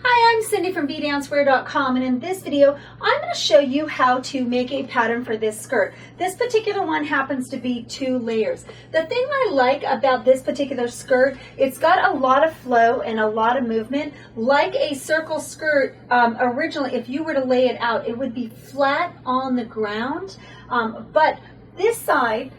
Hi, I'm Cindy from bdancewear.com, and in this video I'm going to show you how to make a pattern for this skirt. This particular one happens to be 2 layers. The thing I like about this particular skirt, it's got a lot of flow and a lot of movement. Like a circle skirt, originally if you were to lay it out, it would be flat on the ground, but this side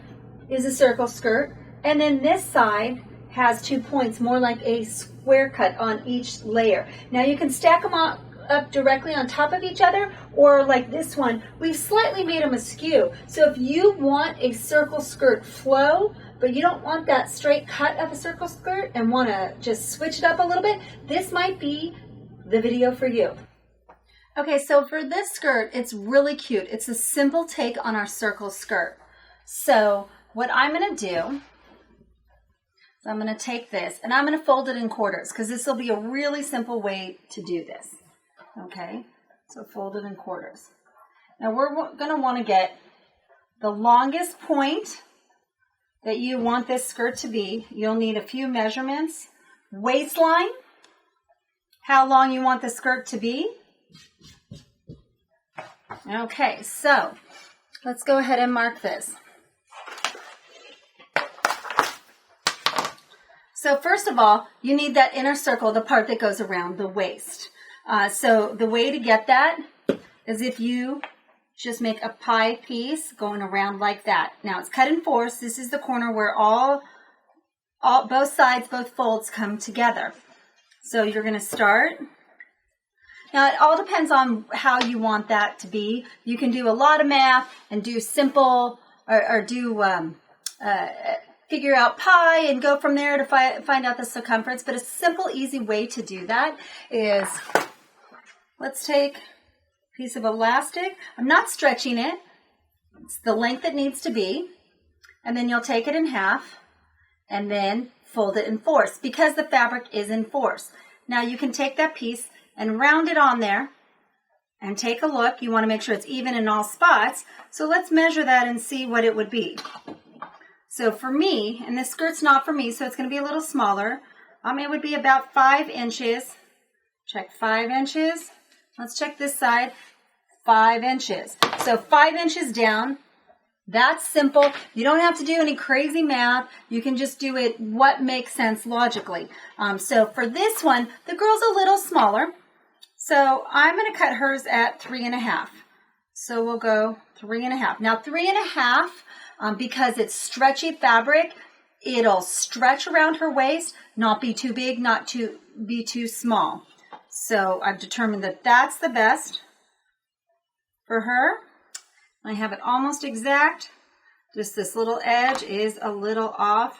is a circle skirt, and then this side has 2 points, more like a square cut on each layer. Now you can stack them up directly on top of each other, or like this one, we've slightly made them askew. So if you want a circle skirt flow, but you don't want that straight cut of a circle skirt and want to just switch it up a little bit, this might be the video for you. Okay, so for this skirt, it's really cute. It's a simple take on our circle skirt. So what I'm going to do, so I'm going to take this and I'm going to fold it in quarters because this will be a really simple way to do this. Okay, so fold it in quarters. Now we're going to want to get the longest point that you want this skirt to be. You'll need a few measurements. Waistline, how long you want the skirt to be. Okay, so let's go ahead and mark this. So first of all, you need that inner circle, the part that goes around the waist. So the way to get that is if you just make a pie piece going around like that. Now it's cut in 4s. This is the corner where both sides, both folds come together. So you're going to start. Now it all depends on how you want that to be. You can do a lot of math and do simple or do figure out pi and go from there to find out the circumference. But a simple, easy way to do that is, let's take a piece of elastic. I'm not stretching it. It's the length it needs to be. And then you'll take it in half and then fold it in 4s because the fabric is in 4s. Now you can take that piece and round it on there and take a look. You want to make sure it's even in all spots. So let's measure that and see what it would be. So for me, and this skirt's not for me, so it's going to be a little smaller. It would be about 5 inches. Check 5 inches. Let's check this side. 5 inches. So 5 inches down. That's simple. You don't have to do any crazy math. You can just do it what makes sense logically. So for this one, the girl's a little smaller. So I'm going to cut hers at 3.5. So we'll go 3.5. Now 3.5. Because it's stretchy fabric, it'll stretch around her waist, not be too big, not be too small. So I've determined that that's the best for her. I have it almost exact. Just this little edge is a little off.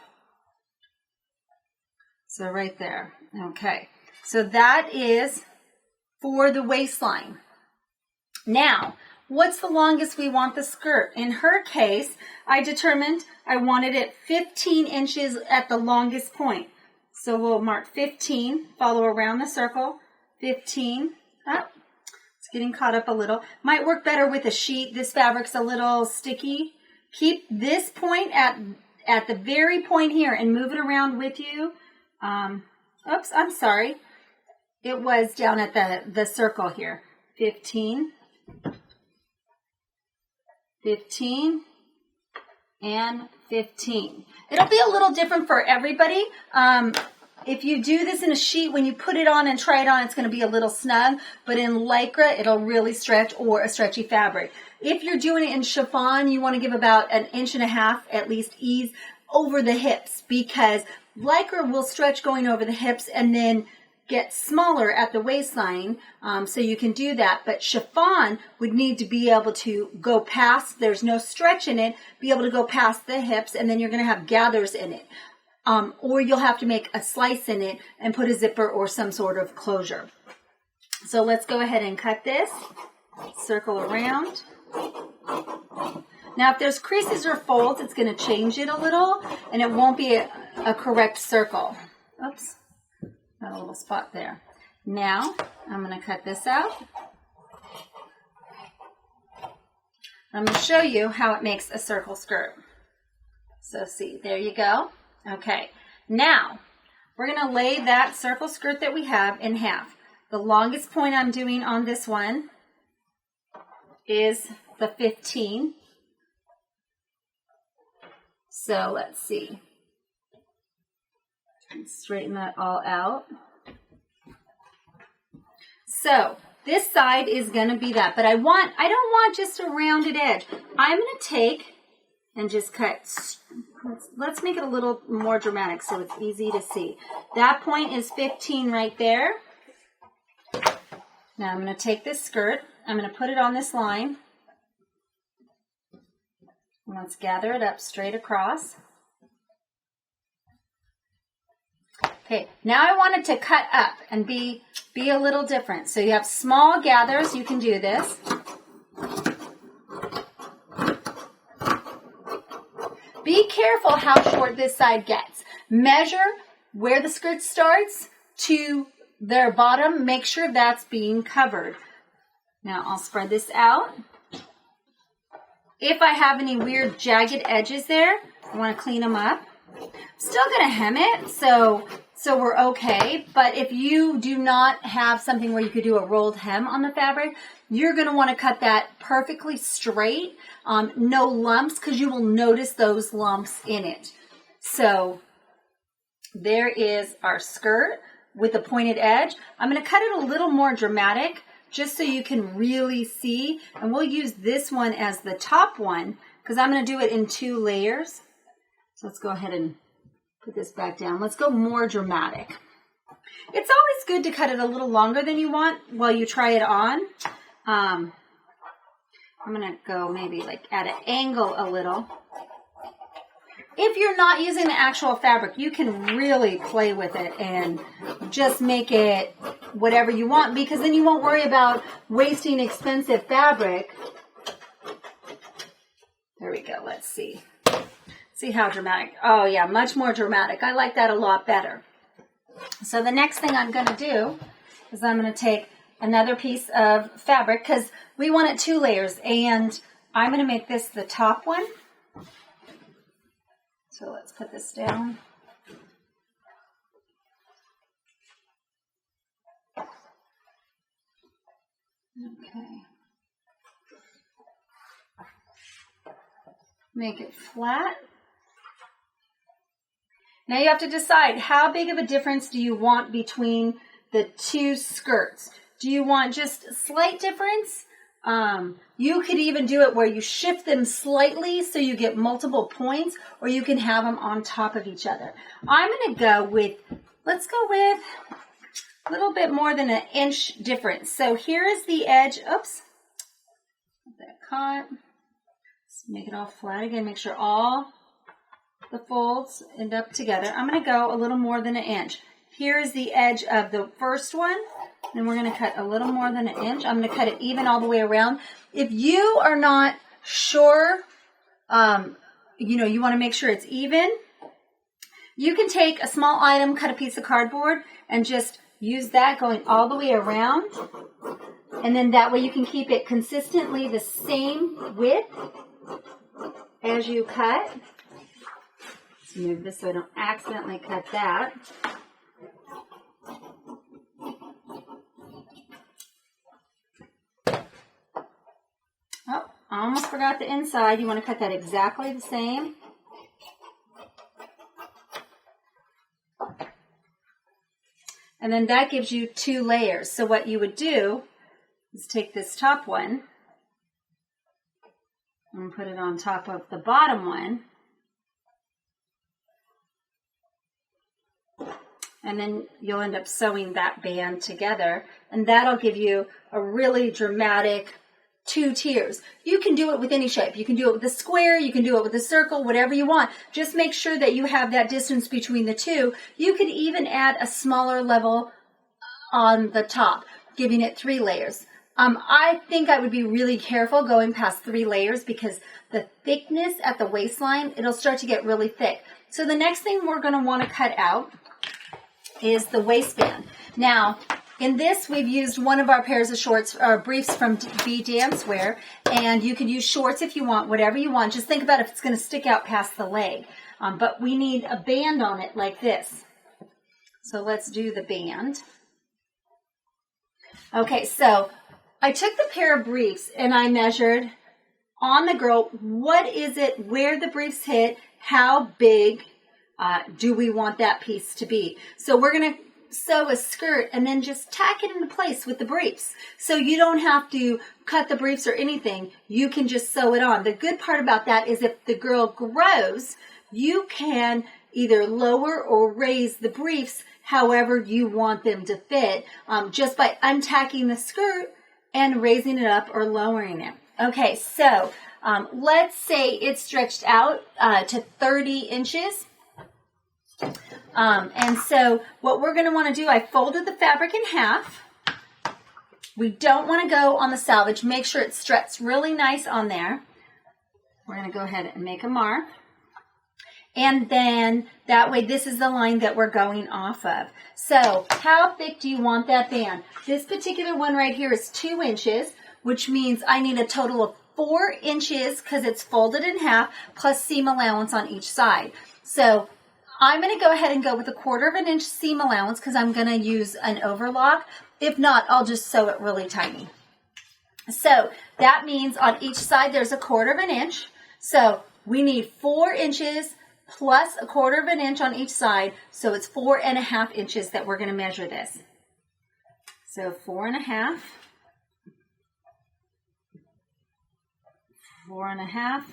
So right there. Okay. So that is for the waistline. Now, what's the longest we want the skirt? In her case, I determined I wanted it 15 inches at the longest point. So we'll mark 15, follow around the circle, 15. Oh, it's getting caught up a little. Might work better with a sheet. This fabric's a little sticky. Keep this point at the very point here and move it around with you. Oops, I'm sorry. It was down at the circle here. 15. 15 and 15. It'll be a little different for everybody. If you do this in a sheet, when you put it on and try it on, it's going to be a little snug, but in Lycra, it'll really stretch, or a stretchy fabric. If you're doing it in chiffon, you want to give about 1.5 inches at least ease over the hips, because Lycra will stretch going over the hips and then get smaller at the waistline, so you can do that. But chiffon would need to be able to go past, there's no stretch in it, be able to go past the hips, and then you're going to have gathers in it. Or you'll have to make a slice in it and put a zipper or some sort of closure. So let's go ahead and cut this, circle around. Now if there's creases or folds, it's going to change it a little, and it won't be a correct circle. Oops. Got a little spot there. Now, I'm going to cut this out. I'm going to show you how it makes a circle skirt. So see, there you go. Okay, now we're going to lay that circle skirt that we have in half. The longest point I'm doing on this one is the 15. So let's see. Straighten that all out. So this side is going to be that, but I don't want just a rounded edge. I'm going to take and just cut. Let's make it a little more dramatic so it's easy to see. That point is 15 right there. Now I'm going to take this skirt. I'm going to put it on this line. Let's gather it up straight across. Okay, now I want it to cut up and be a little different. So you have small gathers, you can do this. Be careful how short this side gets. Measure where the skirt starts to their bottom. Make sure that's being covered. Now I'll spread this out. If I have any weird jagged edges there, I want to clean them up. Still going to hem it, so we're okay. But if you do not have something where you could do a rolled hem on the fabric, you're going to want to cut that perfectly straight, no lumps, because you will notice those lumps in it. So there is our skirt with a pointed edge. I'm going to cut it a little more dramatic just so you can really see. And we'll use this one as the top one because I'm going to do it in 2 layers. So let's go ahead and put this back down. Let's go more dramatic. It's always good to cut it a little longer than you want while you try it on. I'm going to go maybe like at an angle a little. If you're not using the actual fabric, you can really play with it and just make it whatever you want, because then you won't worry about wasting expensive fabric. There we go. Let's see. See how dramatic. Oh yeah, much more dramatic. I like that a lot better. So the next thing I'm going to do is I'm going to take another piece of fabric because we want it 2 layers, and I'm going to make this the top one. So let's put this down. Okay. Make it flat. Now you have to decide how big of a difference do you want between the 2 skirts. Do you want just a slight difference? You could even do it where you shift them slightly so you get multiple points, or you can have them on top of each other. I'm going to go with, let's go with a little bit more than 1 inch difference. So here is the edge. Oops. Get that caught. Let's make it all flat again. Make sure all the folds end up together. I'm going to go a little more than 1 inch. Here is the edge of the first one. Then we're going to cut a little more than 1 inch. I'm going to cut it even all the way around. If you are not sure, you want to make sure it's even, you can take a small item, cut a piece of cardboard, and just use that going all the way around. And then that way you can keep it consistently the same width as you cut. Let's move this so I don't accidentally cut that. Oh, I almost forgot the inside. You want to cut that exactly the same. And then that gives you 2 layers. So what you would do is take this top one and put it on top of the bottom one. And then you'll end up sewing that band together. And that'll give you a really dramatic 2 tiers. You can do it with any shape. You can do it with a square. You can do it with a circle, whatever you want. Just make sure that you have that distance between the 2. You could even add a smaller level on the top, giving it 3 layers. I think I would be really careful going past 3 layers because the thickness at the waistline, it'll start to get really thick. So the next thing we're going to want to cut out is the waistband. Now, in this, we've used one of our pairs of shorts, or briefs from B Dancewear, and you can use shorts if you want, whatever you want. Just think about if it's going to stick out past the leg. But we need a band on it like this. So let's do the band. Okay, so I took the pair of briefs and I measured on the girl, what is it, where the briefs hit, how big do we want that piece to be? So we're going to sew a skirt and then just tack it into place with the briefs. So you don't have to cut the briefs or anything. You can just sew it on. The good part about that is if the girl grows, you can either lower or raise the briefs however you want them to fit, just by untacking the skirt and raising it up or lowering it. Okay, so let's say it's stretched out to 30 inches. And so what we're going to want to do, I folded the fabric in half. We don't want to go on the selvage. Make sure it's stretched really nice on there. We're going to go ahead and make a mark. And then that way, this is the line that we're going off of. So how thick do you want that band? This particular one right here is 2 inches, which means I need a total of 4 inches because it's folded in half plus seam allowance on each side. So I'm going to go ahead and go with a 1/4 inch seam allowance because I'm going to use an overlock. If not, I'll just sew it really tiny. So that means on each side there's a 1/4 inch. So we need 4 inches plus a 1/4 inch on each side. So it's 4.5 inches that we're going to measure this. So 4.5. 4.5.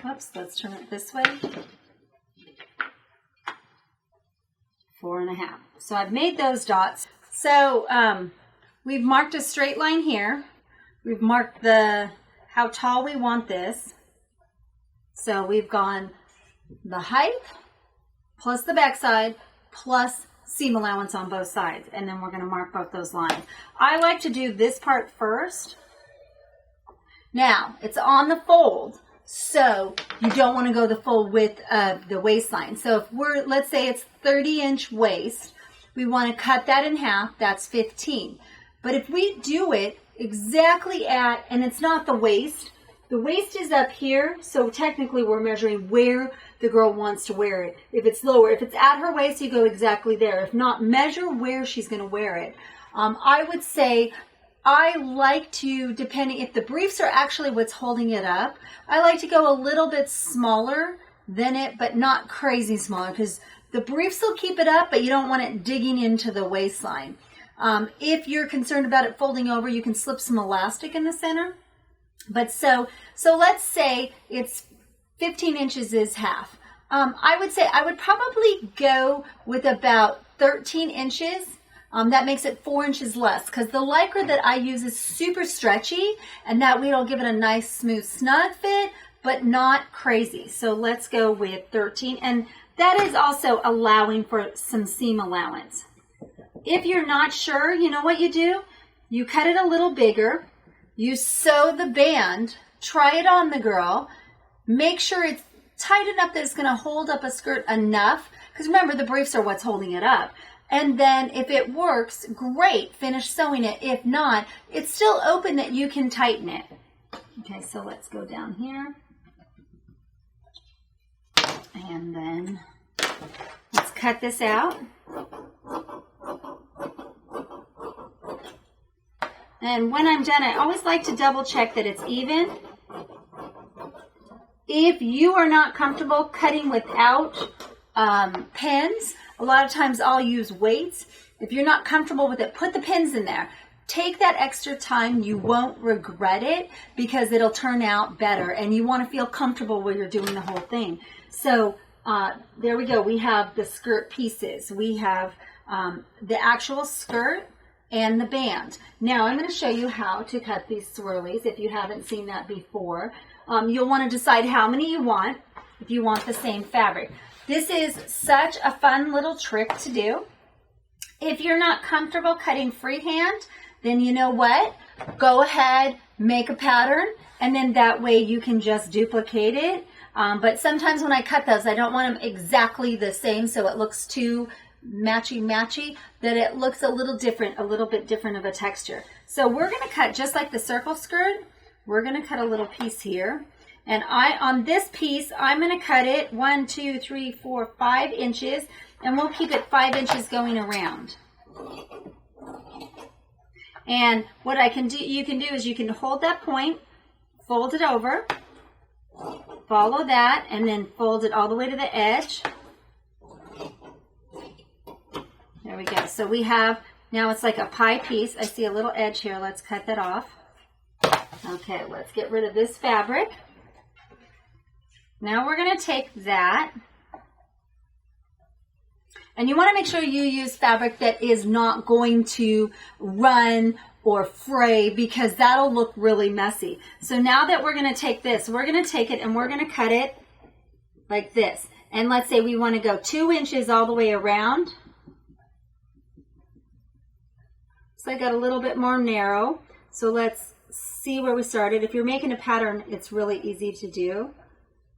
Oops, let's turn it this way. 4.5. So I've made those dots. So we've marked a straight line here. We've marked how tall we want this. So we've gone the height plus the backside plus seam allowance on both sides. And then we're going to mark both those lines. I like to do this part first. Now, it's on the fold, so you don't want to go the full width of the waistline. So if let's say it's 30-inch waist, we want to cut that in half, that's 15. But if we do it exactly and it's not the waist is up here, so technically we're measuring where the girl wants to wear it. If it's lower, if it's at her waist, you go exactly there. If not, measure where she's going to wear it. I would say I like to, depending if the briefs are actually what's holding it up, I like to go a little bit smaller than it, but not crazy small, because the briefs will keep it up, but you don't want it digging into the waistline. If you're concerned about it folding over, you can slip some elastic in the center. But so let's say it's 15 inches is half. I would say I would probably go with about 13 inches. That makes it 4 inches less because the Lycra that I use is super stretchy, and that way it'll give it a nice, smooth, snug fit, but not crazy. So let's go with 13, and that is also allowing for some seam allowance. If you're not sure, you know what you do? You cut it a little bigger, you sew the band, try it on the girl, make sure it's tight enough that it's going to hold up a skirt enough, because remember, the briefs are what's holding it up. And then if it works, great, finish sewing it. If not, it's still open that you can tighten it. Okay, so let's go down here. And then let's cut this out. And when I'm done, I always like to double check that it's even. If you are not comfortable cutting without pins, a lot of times I'll use weights. If you're not comfortable with it, put the pins in there. Take that extra time. You won't regret it because it'll turn out better. And you want to feel comfortable while you're doing the whole thing. So there we go. We have the skirt pieces. We have the actual skirt and the band. Now I'm going to show you how to cut these swirlies if you haven't seen that before. You'll want to decide how many you want if you want the same fabric. This is such a fun little trick to do. If you're not comfortable cutting freehand, then you know what? Go ahead, make a pattern, and then that way you can just duplicate it. But sometimes when I cut those, I don't want them exactly the same so it looks too matchy, that it looks a little bit different of a texture. So we're going to cut just like the circle skirt. We're going to cut a little piece here. And on this piece, I'm going to cut it 1, 2, 3, 4, 5 inches, and we'll keep it 5 inches going around. And what you can do is you can hold that point, fold it over, follow that, and then fold it all the way to the edge. There we go. So we have, now it's like a pie piece. I see a little edge here. Let's cut that off. Okay, let's get rid of this fabric. Now we're going to take that. And you want to make sure you use fabric that is not going to run or fray, because that'll look really messy. So now that we're going to take this, we're going to take it and we're going to cut it like this. And let's say we want to go 2 inches all the way around. So I got a little bit more narrow. So let's see where we started. If you're making a pattern, it's really easy to do.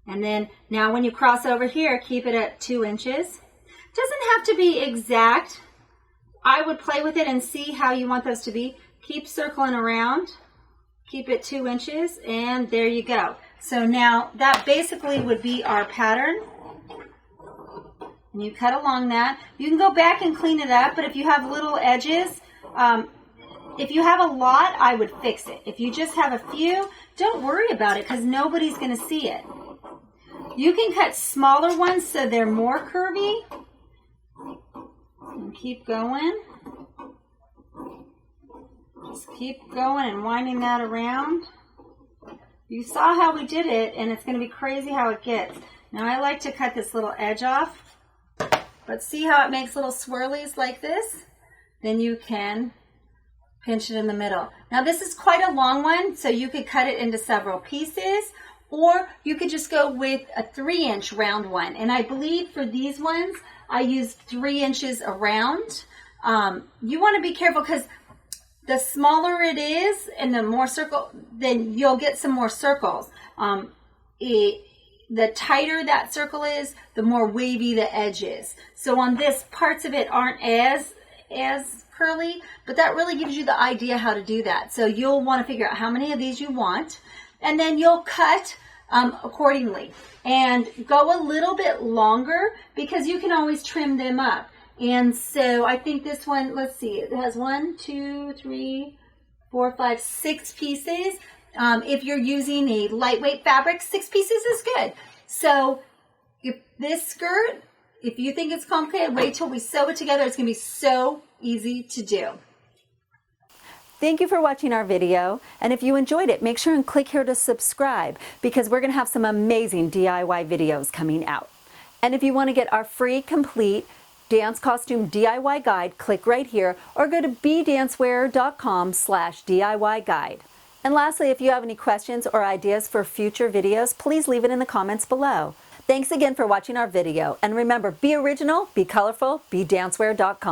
And then now when you cross over here, keep it at 2 inches. Doesn't have to be exact. I would play with it and see how you want those to be. Keep circling around. Keep it 2 inches, and there you go. So now that basically would be our pattern. And you cut along that. You can go back and clean it up, but if you have little edges, if you have a lot, I would fix it. If you just have a few, don't worry about it because nobody's going to see it. You can cut smaller ones so they're more curvy. And keep going. Just keep going and winding that around. You saw how we did it, and it's going to be crazy how it gets. Now I like to cut this little edge off. But see how it makes little swirlies like this? Then you can pinch it in the middle. Now this is quite a long one, so you could cut it into several pieces, or you could just go with a 3-inch round one. And I believe for these ones, I used 3 inches around. You want to be careful because the smaller it is and the more circle, then you'll get some more circles. The tighter that circle is, the more wavy the edge is. So on this, parts of it aren't as curly, but that really gives you the idea how to do that. So you'll want to figure out how many of these you want, and then you'll cut accordingly. And go a little bit longer because you can always trim them up. And so I think this one, let's see, it has 1, 2, 3, 4, 5, 6 pieces. If you're using a lightweight fabric, 6 pieces is good. So if this skirt, if you think it's complicated, wait till we sew it together. It's going to be so easy to do. Thank you for watching our video, and if you enjoyed it, make sure and click here to subscribe because we're going to have some amazing DIY videos coming out. And if you want to get our free complete dance costume DIY guide, click right here or go to bdancewear.com/DIY guide. And lastly, if you have any questions or ideas for future videos, please leave it in the comments below. Thanks again for watching our video, and remember, be original, be colorful, be dancewear.com.